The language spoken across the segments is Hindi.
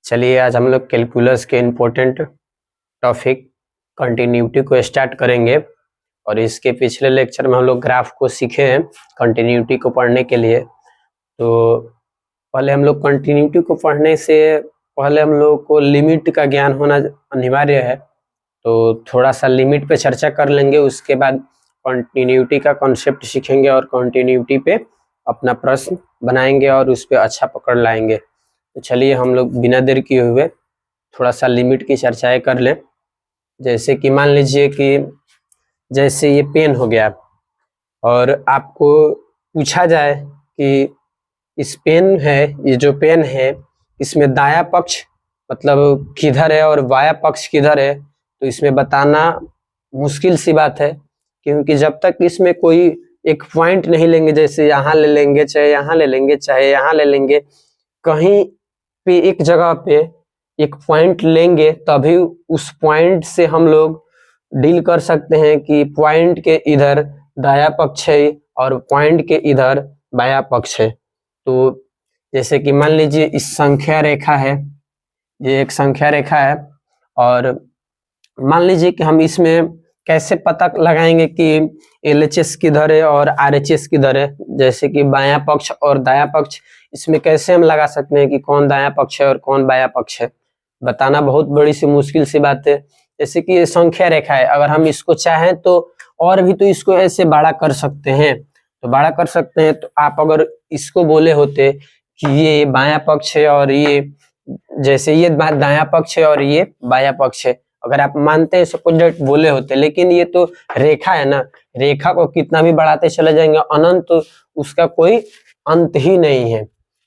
चलिए आज हम लोग कैलकुलस के इम्पोर्टेंट टॉपिक कंटिन्यूटी को स्टार्ट करेंगे। और इसके पिछले लेक्चर में हम लोग ग्राफ को सीखे हैं कंटिन्यूटी को पढ़ने के लिए। तो पहले हम लोग कंटिन्यूटी को पढ़ने से पहले हम लोग को लिमिट का ज्ञान होना अनिवार्य है। तो थोड़ा सा लिमिट पे चर्चा कर लेंगे, उसके बाद कंटिन्यूटी का कॉन्सेप्ट सीखेंगे और कंटिन्यूटी पे अपना प्रश्न बनाएंगे और उस पर अच्छा पकड़ लाएंगे। तो चलिए हम लोग बिना देर किए हुए थोड़ा सा लिमिट की चर्चाएं कर लें। जैसे कि मान लीजिए कि जैसे ये पेन हो गया और आपको पूछा जाए कि इस पेन है, ये जो पेन है इसमें दायां पक्ष मतलब किधर है और बायां पक्ष किधर है, तो इसमें बताना मुश्किल सी बात है, क्योंकि जब तक इसमें कोई एक पॉइंट नहीं लेंगे, जैसे यहाँ ले लेंगे चाहे यहाँ ले लेंगे चाहे यहाँ ले लेंगे, कहीं पे एक जगह पे एक पॉइंट लेंगे तभी उस पॉइंट से हम लोग डील कर सकते हैं कि पॉइंट के इधर दायां पक्ष है और पॉइंट के इधर बायां पक्ष है। तो जैसे कि मान लीजिए इस संख्या रेखा है, ये एक संख्या रेखा है, और मान लीजिए कि हम इसमें कैसे पता लगाएंगे कि LHS किधर है और RHS किधर है। जैसे कि बायां पक्ष और दायां पक्ष, इसमें कैसे हम लगा सकते हैं कि कौन दायां पक्ष है और कौन बायां पक्ष है, बताना बहुत बड़ी सी मुश्किल सी बात है। जैसे कि ये संख्या रेखा है, अगर हम इसको चाहें तो और भी तो इसको ऐसे बड़ा कर सकते हैं, तो बड़ा कर सकते हैं। तो आप अगर इसको बोले होते कि ये बायां पक्ष है और ये जैसे ये दायां पक्ष है और ये बायां पक्ष है, अगर आप मानते हैं सपोज बोले होते, लेकिन ये तो रेखा है ना, रेखा को कितना भी बढ़ाते चले जाएंगे अनंत, तो उसका कोई अंत ही नहीं है।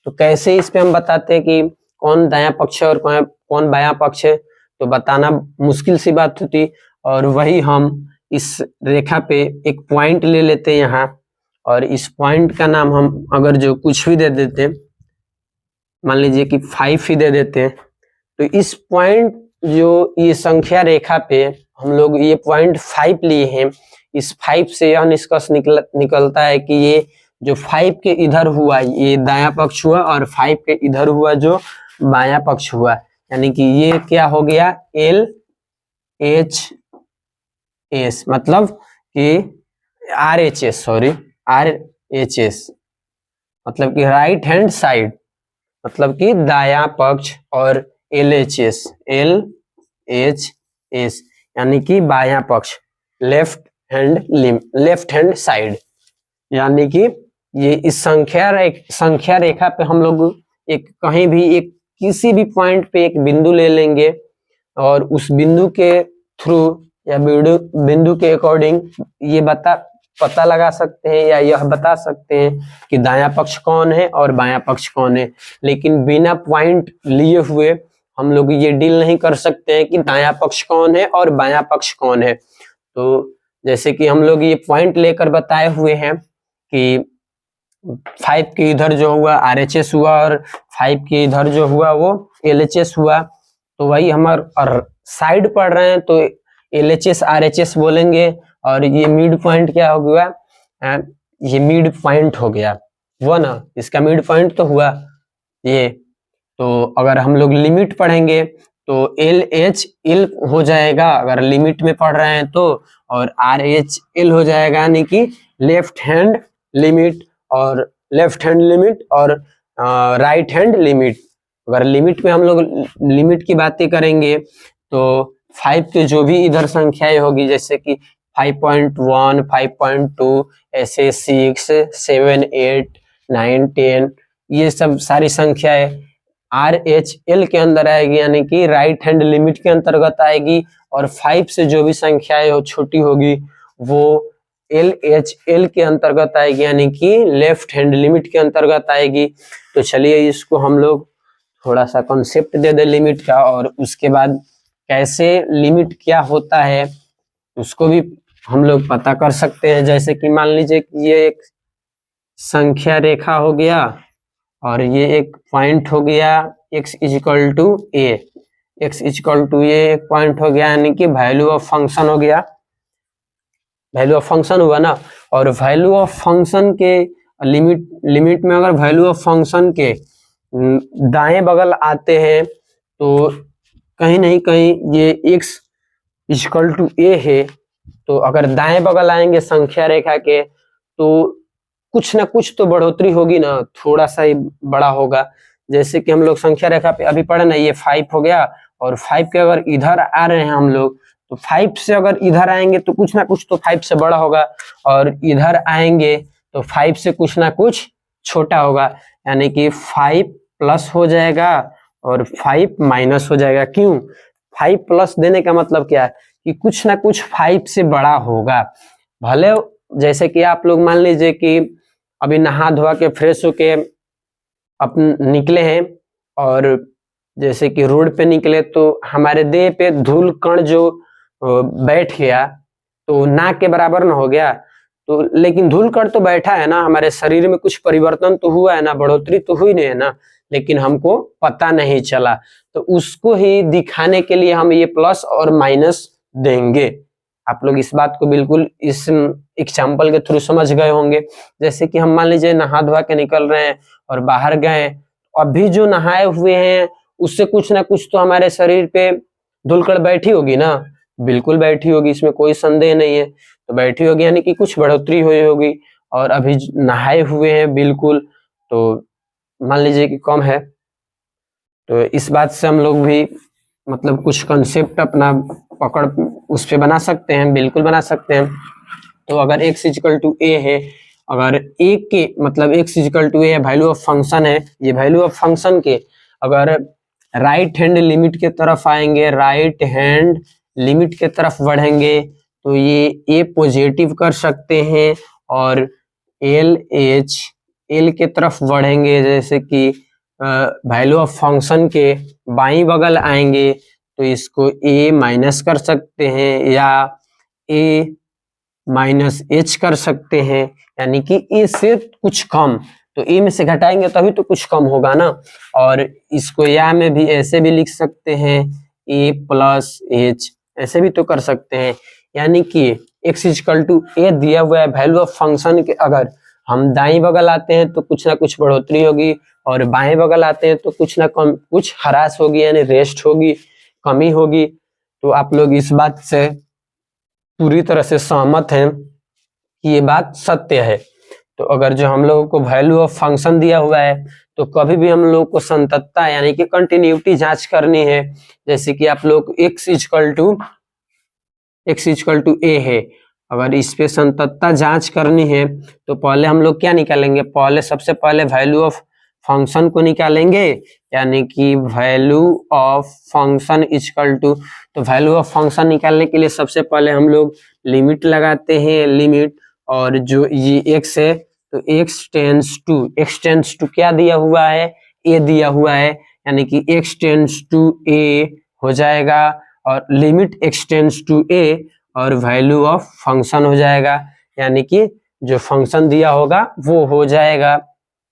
तो कैसे इस पे हम बताते हैं कि कौन दायां पक्ष है और कौन बायां पक्ष है, तो बताना मुश्किल सी बात होती। और वही हम इस रेखा पे एक पॉइंट ले लेते हैं यहाँ, और इस पॉइंट का नाम हम अगर जो कुछ भी दे देते हैं, मान लीजिए कि 5 ही दे देते हैं, तो इस पॉइंट जो ये संख्या रेखा पे हम लोग ये पॉइंट 5 लिए हैं, इस 5 से यह निष्कर्ष निकलता है कि ये जो 5 के इधर हुआ ये दायां पक्ष हुआ और 5 के इधर हुआ जो बायां पक्ष हुआ, यानी कि ये क्या हो गया LHS, मतलब कि RHS मतलब कि राइट हैंड साइड, मतलब कि दायां पक्ष, और LHS यानी कि बायां पक्ष, लेफ्ट हैंड साइड। यानी कि ये इस संख्या रेखा पे हम लोग एक कहीं भी एक किसी भी पॉइंट पे एक बिंदु ले लेंगे और उस बिंदु के थ्रू या बिंदु के अकॉर्डिंग ये पता लगा सकते हैं या यह बता सकते हैं कि दायां पक्ष कौन है और बायां पक्ष कौन है। लेकिन बिना पॉइंट लिए हुए हम लोग ये डील नहीं कर सकते हैं कि दायां पक्ष कौन है और बायां पक्ष कौन है। तो जैसे कि हम लोग ये पॉइंट लेकर बताए हुए हैं कि 5 के इधर जो हुआ RHS हुआ और 5 के इधर जो हुआ वो LHS हुआ, तो वही हमारे साइड पढ़ रहे हैं तो LHS RHS बोलेंगे, और ये मिड पॉइंट क्या हो गया, ये मिड पॉइंट हो गया वो ना, इसका मिड पॉइंट तो हुआ ये। तो अगर हम लोग लिमिट पढ़ेंगे तो LHL हो जाएगा अगर लिमिट में पढ़ रहे हैं तो, और RHL हो जाएगा, यानी कि लेफ्ट हैंड लिमिट और राइट हैंड लिमिट। अगर लिमिट में हम लोग लिमिट की बातें करेंगे तो 5 के जो भी इधर संख्याएं होगी, जैसे कि 5.1, 5.2, ऐसे 6, 7, 8, 9, 10, ये सब सारी संख्याएं RHL के अंदर आएगी, यानी कि राइट हैंड लिमिट के अंतर्गत आएगी। और 5 से जो भी संख्याएं छोटी होगी वो LHL के अंतर्गत आएगी, यानी कि लेफ्ट हैंड लिमिट के अंतर्गत आएगी। तो चलिए इसको हम लोग थोड़ा सा कॉन्सेप्ट दे दे लिमिट का, और उसके बाद कैसे लिमिट क्या होता है उसको भी हम लोग पता कर सकते हैं। जैसे कि मान लीजिए कि ये एक संख्या रेखा हो गया और ये एक पॉइंट हो गया x इक्वल टू a, एक पॉइंट हो गया, यानी कि वैल्यू ऑफ फंक्शन हो गया, वैल्यू ऑफ फंक्शन हुआ ना। और वैल्यू ऑफ फंक्शन के लिमिट में अगर वैल्यू ऑफ फंक्शन के दाएं बगल आते हैं तो कहीं नहीं कहीं ये x इक्वल टू a है, तो अगर दाएं बगल आएंगे संख्या रेखा के तो कुछ ना कुछ तो बढ़ोतरी होगी ना, थोड़ा सा ही बड़ा होगा। जैसे कि हम लोग संख्या रेखा पे अभी पढ़े ना, ये 5 हो गया, और 5 के अगर इधर आ रहे हैं हम लोग, तो 5 से अगर इधर आएंगे तो कुछ ना कुछ तो 5 से बड़ा होगा, और इधर आएंगे तो 5 से कुछ ना कुछ छोटा होगा, यानी कि 5 प्लस हो जाएगा और 5 माइनस हो जाएगा। क्यों? 5 प्लस देने का मतलब क्या है कि कुछ ना कुछ 5 से बड़ा होगा। भले जैसे कि आप लोग मान लीजिए कि अभी नहा धोआ के फ्रेश होके अपन निकले हैं, और जैसे कि रोड पे निकले तो हमारे देह पे धूल कण जो बैठ गया तो नाक के बराबर ना हो गया, तो लेकिन धूल कण तो बैठा है ना, हमारे शरीर में कुछ परिवर्तन तो हुआ है ना, बढ़ोतरी तो हुई नहीं है ना, लेकिन हमको पता नहीं चला। तो उसको ही दिखाने के लिए हम ये प्लस और माइनस देंगे। आप लोग इस बात को बिल्कुल इस एग्जाम्पल के थ्रू समझ गए होंगे। जैसे कि हम मान लीजिए नहा धोआ के निकल रहे हैं और बाहर गए, अभी जो नहाए हुए हैं उससे कुछ ना कुछ तो हमारे शरीर पे धूलकण बैठी होगी ना, बिल्कुल बैठी होगी, इसमें कोई संदेह नहीं है। तो बैठी होगी यानी कि कुछ बढ़ोतरी हुई होगी, और अभी नहाए हुए हैं बिल्कुल, तो मान लीजिए कि कम है। तो इस बात से हम लोग भी मतलब कुछ कंसेप्ट अपना पकड़ उस पे बना सकते हैं, बिल्कुल बना सकते हैं। तो अगर x इक्वल टू a है, अगर a के मतलब x इक्वल टू a है, वैल्यू ऑफ फंक्शन है, ये वैल्यू ऑफ फंक्शन के अगर राइट हैंड लिमिट के तरफ आएंगे, राइट हैंड लिमिट के तरफ बढ़ेंगे, तो ये a पॉजिटिव कर सकते हैं, और l के तरफ बढ़ेंगे, जैसे कि वैल्यू ऑफ फंक्शन के बाईं बगल आएंगे तो इसको a माइनस कर सकते हैं, या a माइनस h कर सकते हैं, यानी कि a से कुछ कम। तो a में से घटाएंगे तभी तो कुछ कम होगा ना। और इसको या में भी ऐसे भी लिख सकते हैं, a प्लस h, ऐसे भी तो कर सकते हैं। यानी कि x इक्वल टू a दिया हुआ है वैल्यू ऑफ फंक्शन के, अगर हम दाईं बगल आते हैं तो कुछ ना कुछ बढ़ोतरी होगी, और बाएं बगल आते हैं तो कुछ ना कम कुछ ह्रास होगी, यानी रेस्ट होगी, कमी होगी। तो आप लोग इस बात से पूरी तरह से सहमत हैं कि ये बात सत्य है। तो अगर जो हम लोगों को वैल्यू ऑफ फंक्शन दिया हुआ है तो कभी भी हम लोग को संततता यानी कि कंटिन्यूटी जांच करनी है। जैसे कि आप लोग x इक्वल टू a है, अगर इस पे संततता जांच करनी है तो पहले हम लोग क्या निकालेंगे, पहले सबसे पहले वैल्यू ऑफ फंक्शन को निकालेंगे, यानी कि value of function equal to, तो वैल्यू ऑफ फंक्शन निकालने के लिए सबसे पहले हम लोग लिमिट लगाते हैं, लिमिट, और जो ये x है तो x टेंस टू क्या दिया हुआ है, a दिया हुआ है, यानी कि x टेंस टू a हो जाएगा, और limit x tends to a और वैल्यू ऑफ फंक्शन हो जाएगा, यानी कि जो फंक्शन दिया होगा वो हो जाएगा,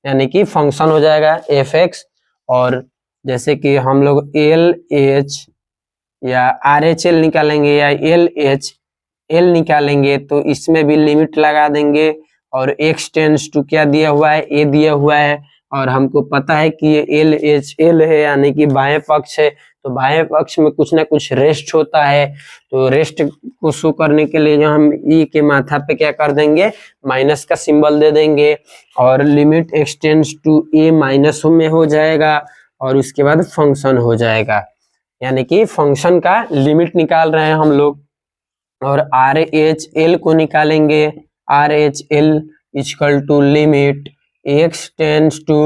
यानी कि फंक्शन हो जाएगा f(x). और जैसे कि हम लोग LH या RHL निकालेंगे या LHL निकालेंगे तो इसमें भी लिमिट लगा देंगे, और x टेंस टू क्या दिया हुआ है, a दिया हुआ है, और हमको पता है कि ये LHL है यानी कि बाएं पक्ष है, तो बाएं पक्ष में कुछ ना कुछ रेस्ट होता है, तो रेस्ट को शो करने के लिए जो हम ई के माथा पे क्या कर देंगे, माइनस का सिंबल दे देंगे, और limit x tends to a minus में हो जाएगा, और उसके बाद फंक्शन हो जाएगा, यानी कि फंक्शन का लिमिट निकाल रहे हैं हम लोग। और RHL को निकालेंगे, RHL equal to limit x tends to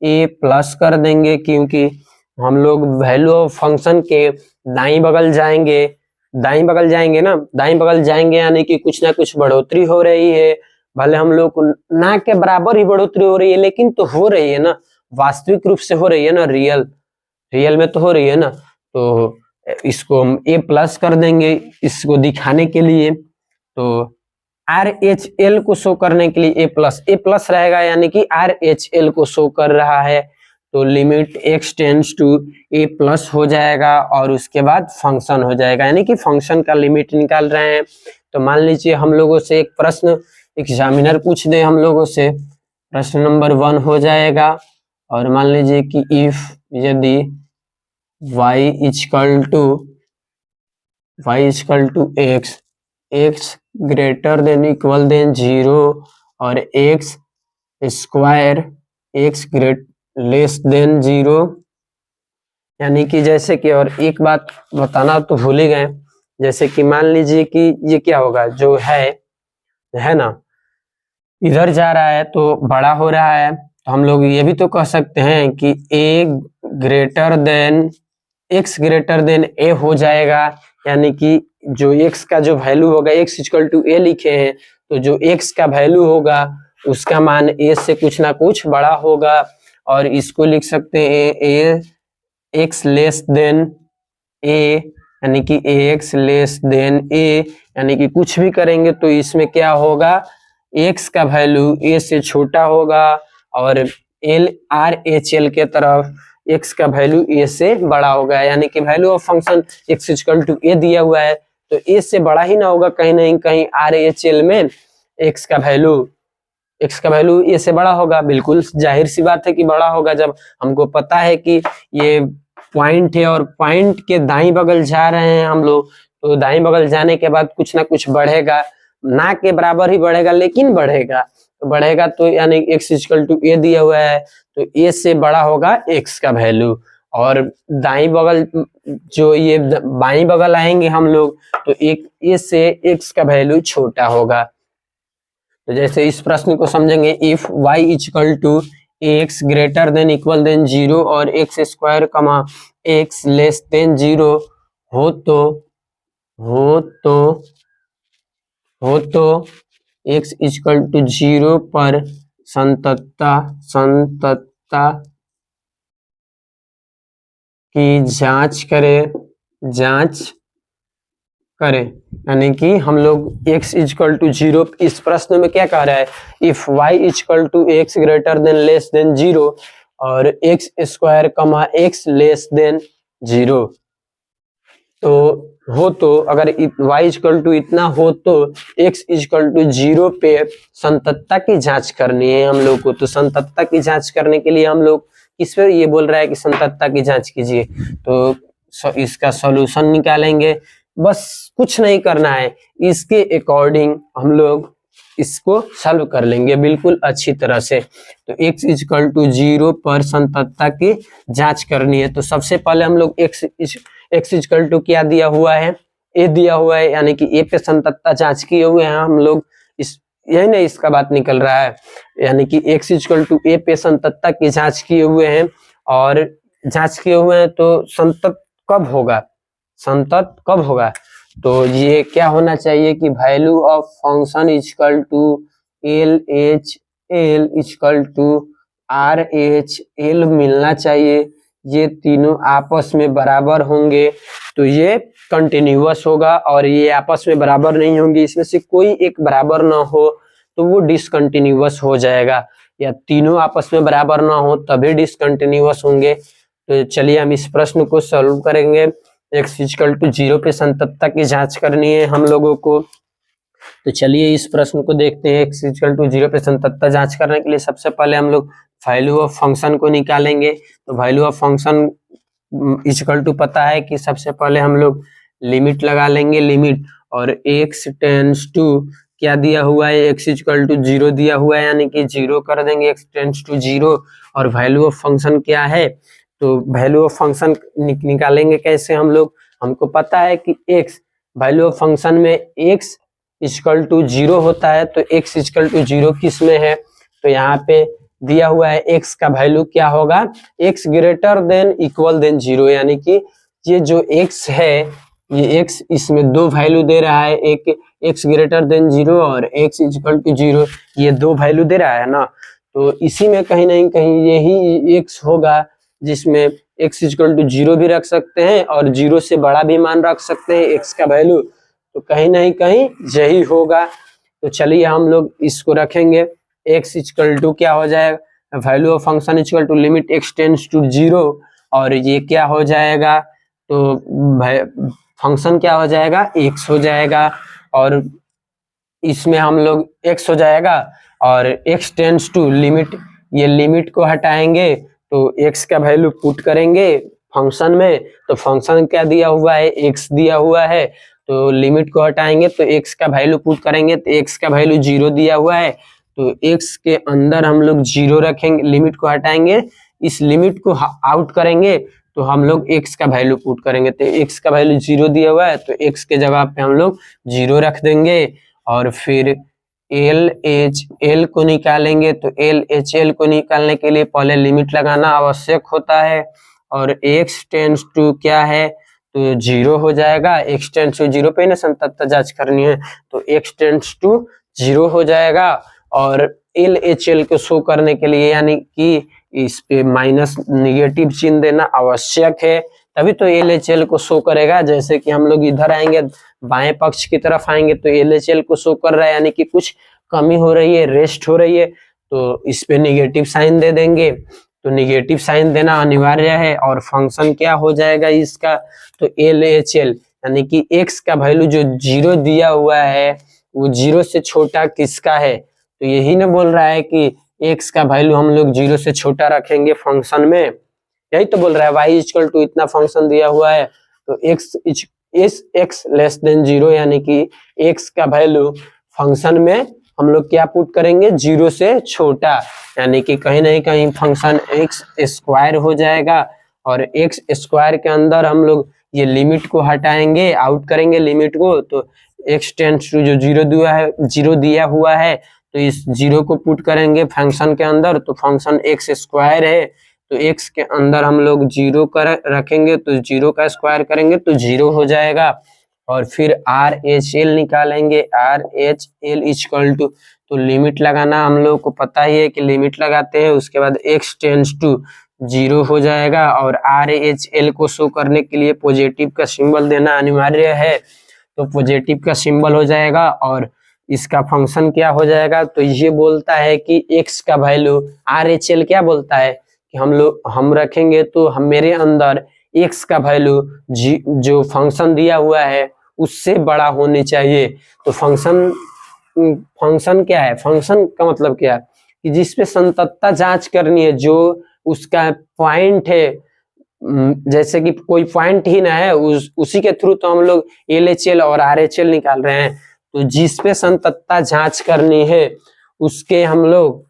a plus कर देंगे, क्योंकि हम लोग वैल्यू ऑफ फंक्शन के दाईं बगल जाएंगे ना, दाईं बगल जाएंगे यानी कि कुछ ना कुछ बढ़ोतरी हो रही है, भले हम लोग ना के बराबर ही बढ़ोतरी हो रही है लेकिन तो हो रही है ना, वास्तविक रूप से हो रही है ना, रियल में तो हो रही है ना। तो इसको हम a प्लस कर देंगे इसको दिखाने के लिए, तो RHL को शो करने के लिए a प्लस रहेगा, यानी कि RHL को शो कर रहा है, तो limit x tends to a plus हो जाएगा, और उसके बाद फंक्शन हो जाएगा, यानी कि फंक्शन का लिमिट निकाल रहे हैं। तो मान लीजिए हम लोगों से एक प्रश्न एग्जामिनर पूछ दे हम लोगों से, प्रश्न नंबर 1 हो जाएगा, और मान लीजिए कि इफ यदि y equal to x greater than equal than 0 और x square x less than 0। यानी कि जैसे कि, और एक बात बताना तो भूल ही गए, जैसे कि मान लीजिए कि ये क्या होगा, जो है ना, इधर जा रहा है तो बड़ा हो रहा है, तो हम लोग ये भी तो कह सकते हैं कि x ग्रेटर देन a हो जाएगा। यानी कि जो x का जो वैल्यू होगा, x इक्वल टू a लिखे हैं, तो जो x का वैल्यू होगा उसका मान a से कुछ ना कुछ बड़ा होगा। और इसको लिख सकते हैं x लेस देन a, यानी कि ax लेस देन a, यानी कि कुछ भी करेंगे तो इसमें क्या होगा, x का वैल्यू a से छोटा होगा और RHL के तरफ x का वैल्यू a से बड़ा होगा। यानी कि value of function x equal to a दिया हुआ है तो a से बड़ा ही ना होगा, कहीं नहीं कहीं RHL में x का वैल्यू a से बड़ा होगा। बिल्कुल जाहिर सी बात है कि बड़ा होगा, जब हमको पता है कि ये पॉइंट है और पॉइंट के दाईं बगल जा रहे हैं हम लोग, तो दाईं बगल जाने के बाद कुछ ना कुछ बढ़ेगा, ना के बराबर ही बढ़ेगा लेकिन बढ़ेगा तो यानी x इक्वल टू a दिया हुआ है तो a से बड़ा होगा x का वैल्यू। और दाईं बगल जो ये बाईं बगल आएंगे हम लोग तो एक a से x का वैल्यू छोटा होगा। तो जैसे इस प्रश्न को समझेंगे, if y equal to x greater than equal than 0 और x square comma x less than 0 हो तो x इक्वल टू 0 पर संततता की जांच करें। यानी कि हम लोग x इक्वल टू 0, इस प्रश्न में क्या कह रहा है, if y equal to x greater than less than 0 और x square comma x less than 0 तो अगर y इक्वल टू इतना हो तो x इक्वल टू 0 पे संततता की जांच करनी है हम लोग को। तो संततता की जांच करने के लिए हम लोग किस पे ये बोल रहा है कि संततता की जांच कीजिए, तो इसका सॉल्यूशन निकालेंगे, बस कुछ नहीं करना है, इसके अकॉर्डिंग हम लोग इसको सॉल्व कर लेंगे बिल्कुल अच्छी तरह से। तो x इक्वल टू 0 पर संततता की जांच करनी है। तो सबसे पहले हम लोग x इक्वल टू क्या दिया हुआ है, a दिया हुआ है, यानी कि a पे संततता जांच किए हुए हैं हम लोग, इस यही नहीं इसका बात निकल रहा है, यानी कि x इक्वल टू a पे संततता की जांच किए हुए हैं और जांच किए हुए हैं तो संतत कब होगा, तो ये क्या होना चाहिए कि value of function equal to LHL equal to RHL मिलना चाहिए, ये तीनों आपस में बराबर होंगे तो ये कंटिन्यूअस होगा, और ये आपस में बराबर नहीं होंगे, इसमें से कोई एक बराबर ना हो तो वो डिसकंटिन्यूअस हो जाएगा, या तीनों आपस में बराबर ना हो तभी डिसकंटिन्यूअस होंगे। तो चलिए हम इस प्रश्न को सॉल्व करेंगे। x इक्वल टू 0 पे संततता की जांच करनी है हम लोगों को। तो चलिए इस प्रश्न को देखते हैं। x इक्वल टू 0 पे संततता जांच करने के लिए सबसे पहले हम लोग वैल्यू ऑफ फंक्शन को निकालेंगे। तो value of function equal to पता है कि सबसे पहले हम लोग लिमिट लगा लेंगे, लिमिट, और x टेंड्स टू क्या दिया हुआ है, x इक्वल टू 0 दिया हुआ है, यानी कि 0 कर देंगे, x टेंड्स टू 0। और वैल्यू ऑफ फंक्शन क्या है, तो वैल्यू ऑफ फंक्शन निकालेंगे कैसे हम लोग, हमको पता है कि x वैल्यू ऑफ फंक्शन में x इक्वल टू 0 होता है, तो x इक्वल टू 0 किस में है, तो यहाँ पे दिया हुआ है x का वैल्यू क्या होगा, x greater than equal than 0, यानी कि ये जो x है, ये x इसमें दो वैल्यू दे रहा है, एक x ग्रेटर देन 0 और x इक्वल टू 0, ये दो वैल्यू दे रहा है ना, तो इसी में कहीं नहीं कहीं यही x होगा जिसमें x इक्वल टू 0 भी रख सकते हैं और 0 से बड़ा भी मान रख सकते हैं x का वैल्यू, तो कहीं नहीं कहीं यही होगा। तो चलिए हम लोग इसको रखेंगे, x इक्वल टू क्या हो जाएगा, value of function equal to limit x tends to 0, और ये क्या हो जाएगा, तो फंक्शन क्या हो जाएगा, x हो जाएगा, और इसमें हम लोग x हो जाएगा और x टेंड्स टू लिमिट, ये लिमिट को हटाएंगे तो x का वैल्यू पुट करेंगे फंक्शन में, तो फंक्शन क्या दिया हुआ है, x दिया हुआ है, तो लिमिट को हटाएंगे तो x का वैल्यू पुट करेंगे तो x का वैल्यू 0 दिया हुआ है, तो x के अंदर हम लोग 0 रखेंगे, लिमिट को हटाएंगे, इस लिमिट को आउट करेंगे तो हम लोग x का वैल्यू पुट करेंगे, तो x का वैल्यू 0 दिया हुआ है तो x के जगह पे हम लोग 0 रख देंगे। और फिर LHL को निकालेंगे, तो LHL को निकालने के लिए पहले लिमिट लगाना आवश्यक होता है, और x टेंड्स टू क्या है, तो 0 हो जाएगा, x टेंड्स टू 0 पे ना संततता जांच करनी है, तो x टेंड्स टू 0 हो जाएगा। और LHL को शो करने के लिए यानी कि इस पे माइनस निगेटिव चिन्ह देना आवश्यक है, तभी तो LHL को शो करेगा। जैसे कि हम लोग इधर आएंगे, बाएं पक्ष की तरफ आएंगे तो LHL को शो कर रहा है, यानी कि कुछ कमी हो रही है, रेस्ट हो रही है, तो इस पे निगेटिव साइन दे देंगे, तो निगेटिव साइन देना अनिवार्य है। और फंक्शन क्या हो जाएगा इसका, तो LHL यानी कि x का वैल्यू जो 0 दिया हुआ है वो 0 से छोटा किसका है, तो यही ना बोल रहा है कि x का वैल्यू हम लोग 0 से छोटा रखेंगे फंक्शन में, यही तो बोल रहा है। y इक्वल टू इतना फंक्शन दिया हुआ है तो x लेस देन 0 यानी कि x का वैल्यू फंक्शन में हम लोग क्या पुट करेंगे, 0 से छोटा, यानी कि कहीं नहीं कहीं फंक्शन x स्क्वायर हो जाएगा। और x स्क्वायर के अंदर हम लोग ये लिमिट को हटाएंगे, आउट करेंगे लिमिट को, तो x टेंड्स टू जो 0 दिया हुआ है तो इस 0 को पुट करेंगे फंक्शन के अंदर, तो फंक्शन x स्क्वायर है, तो x के अंदर हम लोग 0 कर रखेंगे, तो 0 का स्क्वायर करेंगे तो 0 हो जाएगा। और फिर RHL निकालेंगे, RHL इक्वल टू, तो लिमिट लगाना हम लोग को पता ही है कि लिमिट लगाते हैं, उसके बाद x टेंड्स टू 0 हो जाएगा। और RHL को शो करने के लिए पॉजिटिव का सिंबल देना अनिवार्य है, तो पॉजिटिव का सिंबल हो जाएगा। और इसका फंक्शन क्या हो जाएगा, तो ये बोलता है कि x का वैल्यू, RHL क्या बोलता है कि हम रखेंगे तो हम मेरे अंदर x का वैल्यू जो फंक्शन दिया हुआ है उससे बड़ा होनी चाहिए। तो फंक्शन क्या है, फंक्शन का मतलब क्या है कि जिसपे संततता जांच करनी है, जो उसका पॉइंट है, जैसे कि कोई पॉइंट ही ना है उसी के थ्रू तो हम लोग LHL और RHL निकाल रहे हैं, तो जिस पे संततता जांच करनी है उसके हम लोग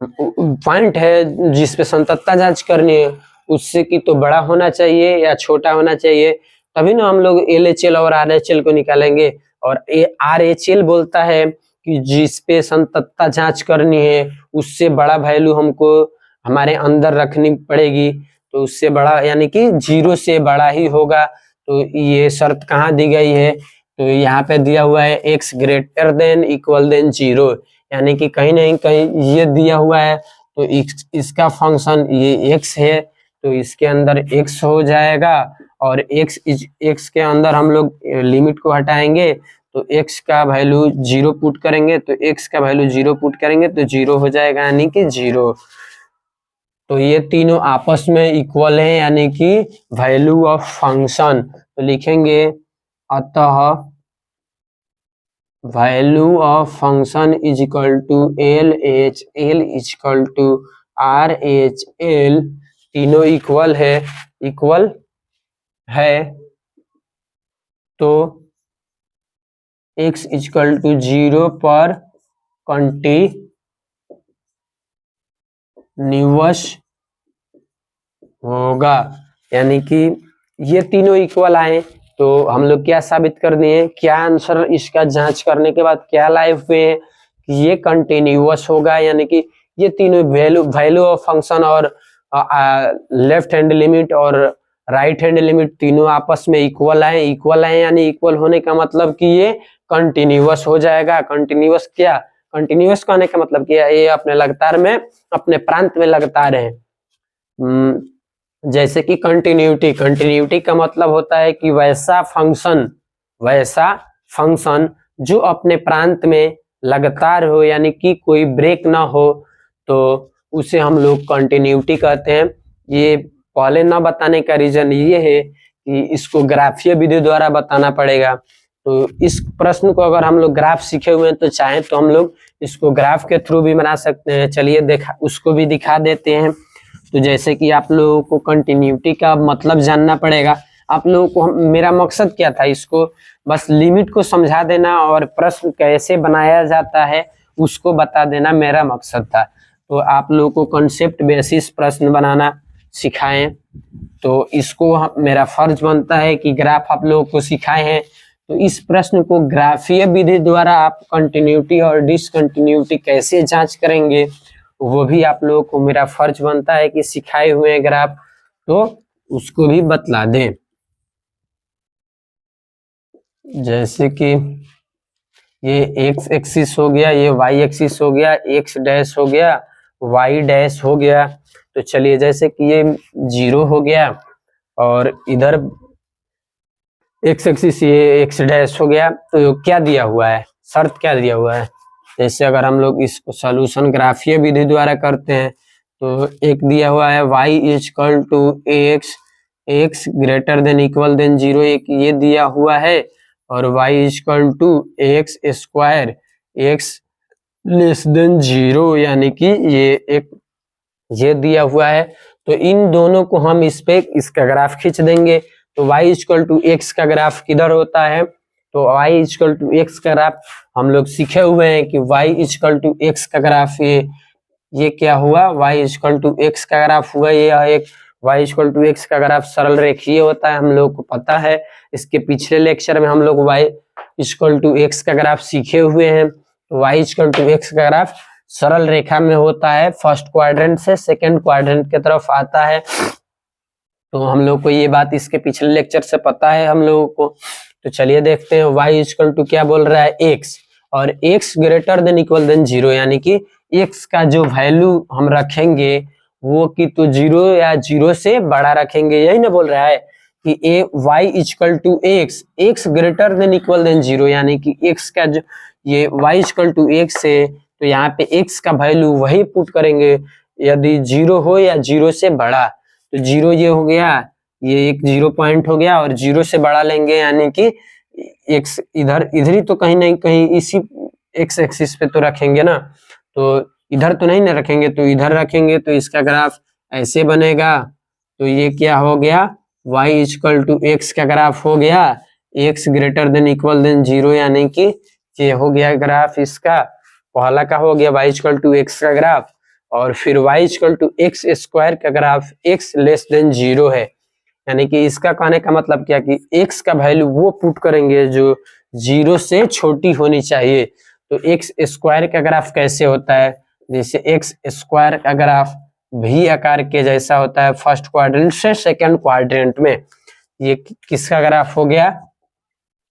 पॉइंट है जिस पे संततता जांच करनी है उससे की तो बड़ा होना चाहिए या छोटा होना चाहिए, तभी ना हम लोग LHL और RHL को निकालेंगे। और RHL बोलता है कि जिस पे संततता जांच करनी है उससे बड़ा वैल्यू हमको हमारे अंदर रखनी पड़ेगी, तो उससे बड़ा यानी कि 0 से बड़ा ही होगा। तो ये शर्त कहाँ दी गई है, तो यहाँ पे दिया हुआ है x greater than equal than 0, यानी कि कहीं नहीं कहीं ये दिया हुआ है, तो इसका फंक्शन ये x है तो इसके अंदर x हो जाएगा। और x के अंदर हम लोग लिमिट को हटाएंगे तो x का वैल्यू 0 पुट करेंगे, तो x का वैल्यू 0 पुट करेंगे तो 0 हो जाएगा, यानी कि 0। तो ये तीनों आपस में इक्वल है, यानी कि वैल्यू ऑफ फंक्शन, तो लिखेंगे अतः value of function is equal to LHL is equal to RHL, तीनों इक्वल है तो x इज इक्वल टू 0 पर कंटीन्यूअस होगा, यानी कि ये तीनों इक्वल आए तो हम लोग क्या साबित कर दिए, क्या आंसर इसका जांच करने के बाद क्या लाइफ में है कि ये कंटिन्यूअस होगा, यानी कि ये तीनों वैल्यू ऑफ फंक्शन और लेफ्ट हैंड लिमिट और राइट हैंड लिमिट तीनों आपस में इक्वल आए यानी इक्वल होने का मतलब कि ये कंटिन्यूअस हो जाएगा। कंटिन्यूअस कहने का मतलब कि ये अपने लगातार में अपने प्रांत में लगातार है। जैसे कि कंटिन्यूटी का मतलब होता है कि वैसा फंक्शन जो अपने प्रांत में लगातार हो, यानी कि कोई ब्रेक ना हो, तो उसे हम लोग कंटिन्यूटी कहते हैं। ये पहले ना बताने का रीजन ये है कि इसको ग्राफीय विधि द्वारा बताना पड़ेगा, तो इस प्रश्न को अगर हम लोग ग्राफ सीखे हुए हैं तो चाहे तो हम लोग इसको ग्राफ के थ्रू भी बना सकते हैं। चलिए उसको भी दिखा देते हैं। तो जैसे कि आप लोगों को कंटिन्यूटी का मतलब जानना पड़ेगा। आप लोगों को मेरा मकसद क्या था, इसको बस लिमिट को समझा देना और प्रश्न कैसे बनाया जाता है उसको बता देना मेरा मकसद था। तो आप लोगों को कॉन्सेप्ट बेसिस प्रश्न बनाना सिखाएं, तो इसको मेरा फर्ज बनता है कि ग्राफ आप लोगों को सिखाए हैं, तो इस प्रश्न को ग्राफीय विधि द्वारा आप कंटिन्यूटी और डिसकंटिन्यूटी कैसे जांच करेंगे वो भी आप लोगों को मेरा फर्ज बनता है कि सिखाए हुए ग्राफ तो उसको भी बतला दें। जैसे कि ये एक्स एक्सिस हो गया, ये वाई एक्सिस हो गया, एक्स डैश हो गया, वाई डैश हो गया। तो चलिए जैसे कि ये 0 हो गया और इधर एक्स एक्सिस ये एक्स डैश हो गया, तो क्या दिया हुआ है, शर्त क्या दिया हुआ है। जैसे अगर हम लोग इसको सॉल्यूशन ग्राफीय विधि द्वारा करते हैं तो एक दिया हुआ है y equal to x greater than equal than 0, एक ये दिया हुआ है, और y equal to x square x less than 0 यानी कि ये दिया हुआ है। तो इन दोनों को हम इस पे इसका ग्राफ खींच देंगे। तो y इक्वल टू एक्स का ग्राफ किधर होता है, तो y इक्वल टू एक्स का ग्राफ हम लोग सीखे हुए हैं कि y इक्वल टू एक्स का ग्राफ ये क्या हुआ, y इक्वल टू एक्स का ग्राफ हुआ, ये एक y इक्वल टू एक्स का ग्राफ सरल रेखीय होता है, हम लोग को पता है। इसके पिछले लेक्चर में हम लोग y इक्वल टू एक्स का ग्राफ सीखे हुए हैं। तो y इक्वल टू एक्स का ग्राफ सरल रेखा में होता है, फर्स्ट क्वाड्रेंट से सेकंड क्वाड्रेंट की तरफ आता है। तो हम लोग को ये बात इसके पिछले लेक्चर से पता है हम लोगों को। तो चलिए देखते हैं y इक्वल टू क्या बोल रहा है, x, और x greater than equal than 0 यानी कि x का जो वैल्यू हम रखेंगे वो कि तो 0 या 0 से बड़ा रखेंगे, यही ना बोल रहा है कि y equal to x greater than equal than 0 यानी कि x का जो ये y इक्वल टू x है, तो यहाँ पे x का वैल्यू वही पुट करेंगे यदि 0 हो या 0 से बड़ा। तो 0 ये हो गया, ये एक 0 पॉइंट हो गया, और 0 से बड़ा लेंगे यानी कि x इधर ही तो कहीं नहीं कहीं इसी x एक्सिस पे तो रखेंगे ना, तो इधर तो नहीं ना रखेंगे, तो इधर रखेंगे, तो इसका ग्राफ ऐसे बनेगा। तो ये क्या हो गया, y इक्वल टू एक्स का ग्राफ हो गया x greater than equal than 0 यानी कि ये हो गया ग्राफ, इसका पहला का हो गया y इक्वल टू एक्स का ग्राफ, और फिर y equal to x square का ग्राफ x लेस देन 0 है। यानी कि इसका कहने का मतलब क्या कि x का वैल्यू वो पुट करेंगे जो 0 से छोटी होनी चाहिए। तो एक्स स्क्वायर का ग्राफ कैसे होता है, जैसे एक्स स्क्वायर का ग्राफ भी आकार के जैसा होता है फर्स्ट क्वाड्रेंट से सेकंड क्वाड्रेंट में। ये किसका ग्राफ हो गया,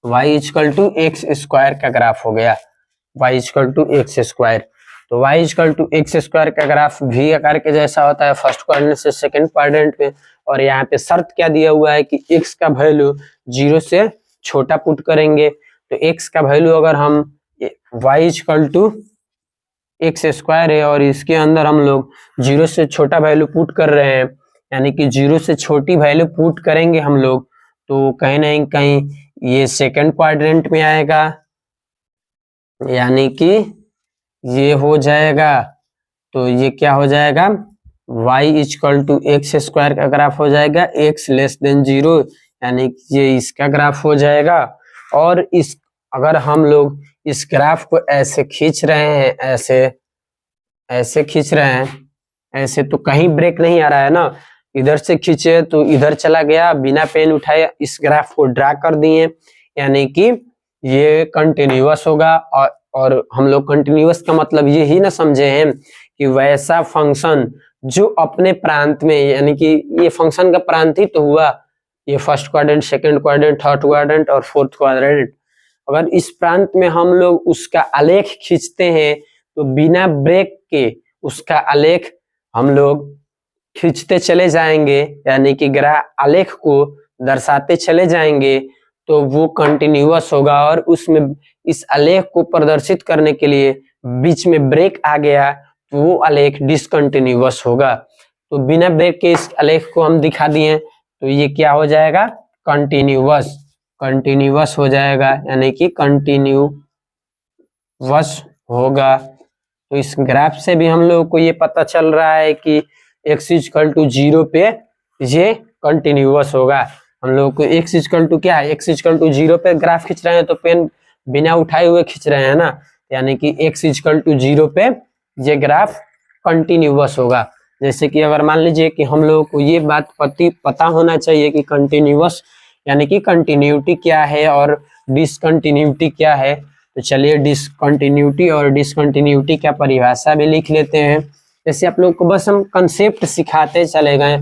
y equal to x square का ग्राफ हो गया, y equal to x square. तो y equal to x square का ग्राफ भी आकार के जैसा होता है फर्स्ट क्वाड्रेंट से सेकंड क्वाड्रेंट में। और यहाँ पे शर्त क्या दिया हुआ है कि x का वैल्यू 0 से छोटा पुट करेंगे। तो x का वैल्यू अगर हम y equal to x square है और इसके अंदर हम लोग 0 से छोटा वैल्यू पुट कर रहे हैं, यानी कि 0 से छोटी वैल्यू पुट करेंगे हम लोग, तो कहीं ना कहीं ये सेकंड क्वाड्रेंट में आएगा, यानी कि ये हो जाएगा। तो ये क्या हो जाएगा, y equal to x square का ग्राफ हो जाएगा x लेस देन 0 यानी कि ये इसका ग्राफ हो जाएगा। और इस अगर हम लोग इस ग्राफ को ऐसे खींच रहे हैं, ऐसे खींच रहे हैं, ऐसे तो कहीं ब्रेक नहीं आ रहा है ना, इधर से खींचे तो इधर चला गया, बिना पेन उठाए इस ग्राफ को ड्रा कर दिए, यानी कि ये कंटिन्यूअस होगा। और हम लोग कंटिन्यूअस का मतलब ये ही ना समझे हैं कि वैसा फंक्शन जो अपने प्रांत में, यानी कि ये फंक्शन का प्रांत ही तो हुआ, ये first quadrant, second quadrant, third quadrant और फोर्थ क्वाड्रेंट। अगर इस प्रांत में हम लोग उसका आलेख खींचते हैं तो बिना ब्रेक के उसका आलेख हम लोग खींचते चले जाएंगे, यानी कि आलेख को दर्शाते चले जाएंगे, तो वो कंटिन्यूअस होगा। और उसमें इस आलेख को प्रदर्शित करने के लिए बीच में ब्रेक आ गया तो वो आलेख डिसकंटिन्यूअस होगा। तो बिना ब्रेक के इस आलेख को हम दिखा दिए तो ये क्या हो जाएगा, कंटिन्यूअस हो जाएगा, यानी कि कंटिन्यूअस होगा। तो इस ग्राफ से भी हम लोग को ये पता चल रहा है कि x इक्वल टू 0 पे ये कंटिन्यूअस होगा। हम लोग को x इक्वल टू क्या है, x इक्वल टू 0 पे ग्राफ खींच रहे हैं तो पेन बिना उठाए हुए खींच रहे हैं ना, यानी कि x इक्वल टू 0 पे ये ग्राफ कंटिन्यूअस होगा। जैसे कि अगर मान लीजिए कि हम लोगों को ये बात पता होना चाहिए कि कंटिन्यूअस यानी कि कंटिन्यूटी क्या है और डिसकंटिन्यूटी क्या है, तो चलिए डिसकंटिन्यूटी और डिसकंटिन्यूटी का परिभाषा भी लिख लेते हैं। जैसे आप लोग को बस हम कंसेप्ट सिखाते चले गए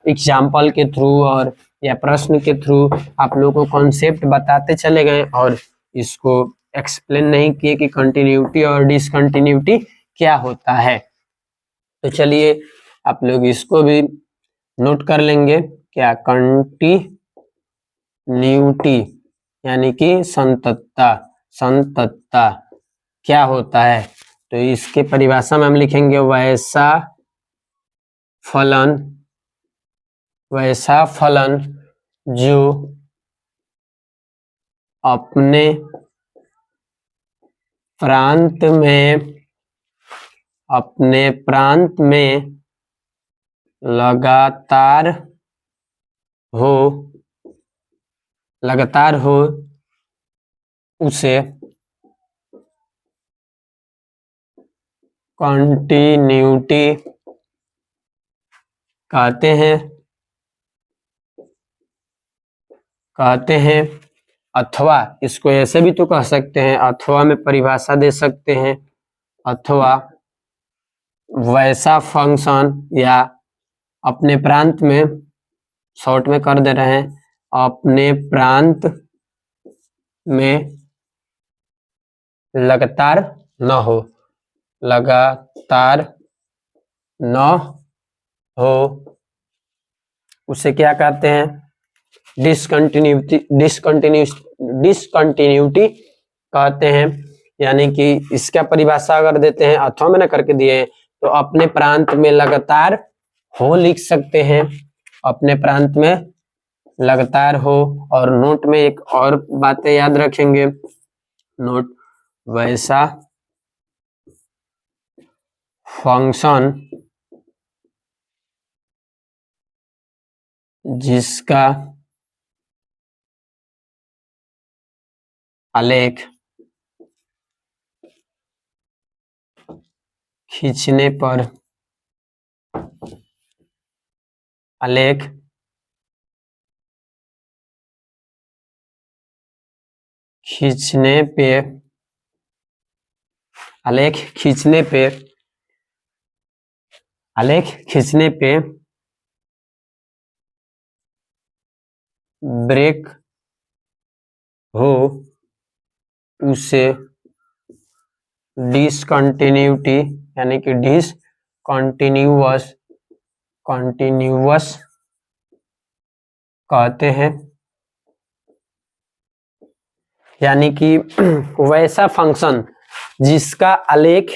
एग्जाम्पल के थ्रू और या प्रश्न के थ्रू आप लोगों को कॉन्सेप्ट बताते चले गए और इसको एक्सप्लेन नहीं किए कि कंटिन्यूटी और डिसकंटिन्यूटी क्या होता है। तो चलिए आप लोग इसको भी नोट कर लेंगे, क्या कंटिन्यूटी यानी कि संततता क्या होता है। तो इसके परिभाषा में हम लिखेंगे वैसा फलन जो अपने प्रांत में लगातार हो उसे कंटिन्यूटी कहते हैं अथवा इसको ऐसे भी तो कह सकते हैं, अथवा में परिभाषा दे सकते हैं, अथवा वैसा फंक्शन या अपने प्रांत में शॉर्ट में कर दे रहे हैं, अपने प्रांत में लगातार न हो उसे क्या कहते हैं, डिसकंटिन्यूटी कहते हैं। यानी कि इसका परिभाषा अगर देते हैं अथवा मैंने करके दिए हैं तो अपने प्रांत में लगातार हो लिख सकते हैं, अपने प्रांत में लगातार हो। और नोट में एक और बातें याद रखेंगे, नोट वैसा फंक्शन जिसका आलेख खींचने पर ब्रेक हो उसे डिसकंटिन्यूटी यानी कि कंटिन्यूअस कहते हैं। यानी कि वैसा फंक्शन जिसका आलेख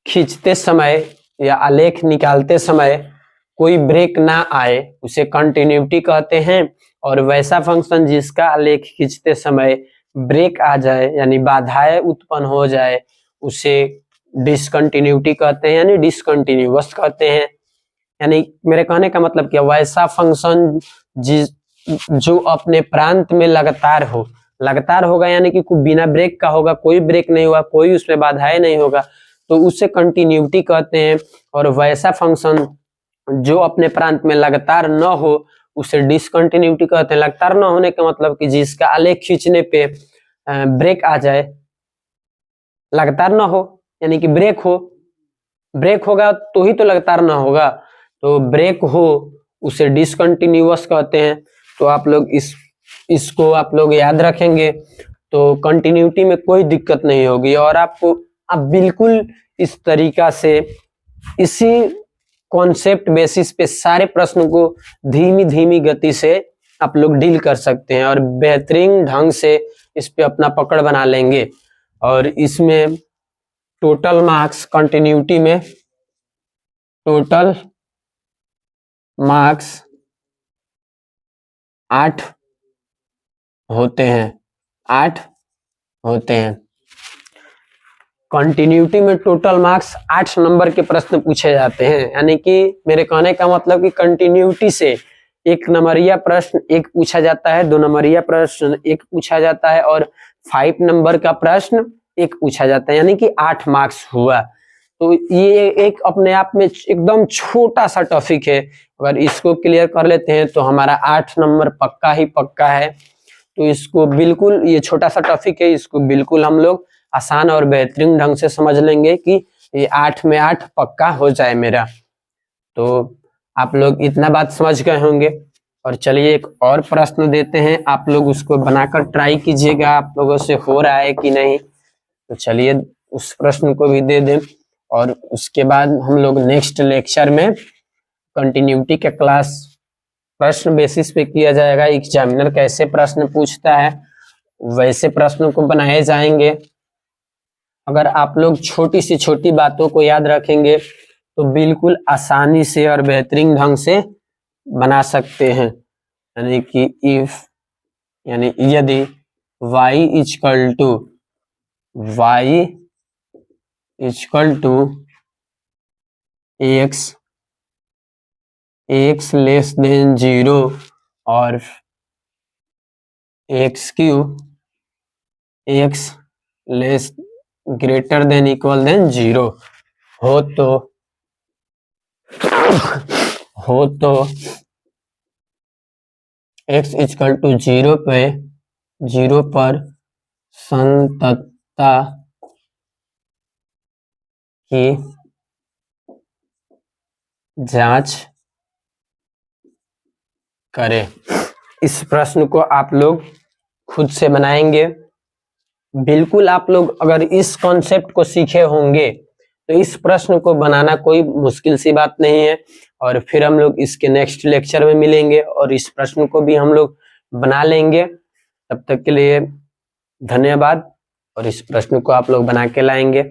खींचते समय या आलेख निकालते समय कोई ब्रेक ना आए उसे कंटिन्यूटी कहते हैं, और वैसा फंक्शन जिसका आलेख खींचते समय ब्रेक आ जाए यानी बाधाएं उत्पन्न हो जाए उसे डिसकंटिन्यूटी कहते हैं यानी डिसकंटिन्यूअस कहते हैं। यानी मेरे कहने का मतलब क्या, वैसा फंक्शन जो अपने प्रांत में लगातार होगा यानी कि बिना ब्रेक का होगा, कोई ब्रेक नहीं होगा, कोई उसमें बाधाएं नहीं होगा, तो उसे कंटिन्यूटी कहते हैं। और वैसा फंक्शन जो अपने प्रांत में लगातार न हो उसे डिसकंटिन्यूटी कहते हैं। लगातार न होने का मतलब कि जिसका आलेख खींचने पे ब्रेक आ जाए, लगातार न हो यानी कि ब्रेक होगा तो ही तो लगातार न होगा, तो ब्रेक हो उसे डिसकंटिन्यूअस कहते हैं। तो आप लोग इसको आप लोग याद रखेंगे तो कंटिन्यूटी में कोई दिक्कत नहीं होगी और आप बिल्कुल इस तरीका से इसी कॉन्सेप्ट बेसिस पे सारे प्रश्नों को धीमी गति से आप लोग डील कर सकते हैं और बेहतरीन ढंग से इस पे अपना पकड़ बना लेंगे। और इसमें टोटल मार्क्स कंटिन्यूटी में टोटल मार्क्स 8 होते हैं। कंटिन्यूटी में टोटल मार्क्स 8 नंबर के प्रश्न पूछे जाते हैं, यानी कि मेरे कहने का मतलब कि कंटिन्यूटी से 1 नंबरिया प्रश्न 1 पूछा जाता है, 2 नंबरिया प्रश्न 1 पूछा जाता है और 5 नंबर का प्रश्न 1 पूछा जाता है, यानी कि 8 मार्क्स हुआ। तो ये एक अपने आप में एकदम छोटा सा टॉपिक है, अगर इसको क्लियर कर लेते हैं तो हमारा 8 नंबर पक्का ही पक्का है। तो इसको बिल्कुल, ये छोटा सा टॉपिक है, इसको बिल्कुल हम लोग आसान और बेहतरीन ढंग से समझ लेंगे कि ये 8 में 8 पक्का हो जाए मेरा। तो आप लोग इतना बात समझ गए होंगे। और चलिए एक और प्रश्न देते हैं, आप लोग उसको बनाकर ट्राई कीजिएगा, आप लोगों से हो रहा है कि नहीं। तो चलिए उस प्रश्न को भी दे दें और उसके बाद हम लोग नेक्स्ट लेक्चर में कंटिन्यूटी के क्लास प्रश्न बेसिस पे किया जाएगा। एग्जामिनर कैसे प्रश्न पूछता है वैसे प्रश्नों को बनाए जाएंगे। अगर आप लोग छोटी सी छोटी बातों को याद रखेंगे तो बिल्कुल आसानी से और बेहतरीन ढंग से बना सकते हैं। यानी कि इफ, यानी यदि y equal to x less than 0 और x less greater than equal than 0 हो तो x इक्वल टू 0 पर संततता की जांच करें। इस प्रश्न को आप लोग खुद से बनाएंगे। बिल्कुल आप लोग अगर इस कॉन्सेप्ट को सीखे होंगे तो इस प्रश्न को बनाना कोई मुश्किल सी बात नहीं है। और फिर हम लोग इसके नेक्स्ट लेक्चर में मिलेंगे और इस प्रश्न को भी हम लोग बना लेंगे। तब तक के लिए धन्यवाद, और इस प्रश्न को आप लोग बना के लाएंगे।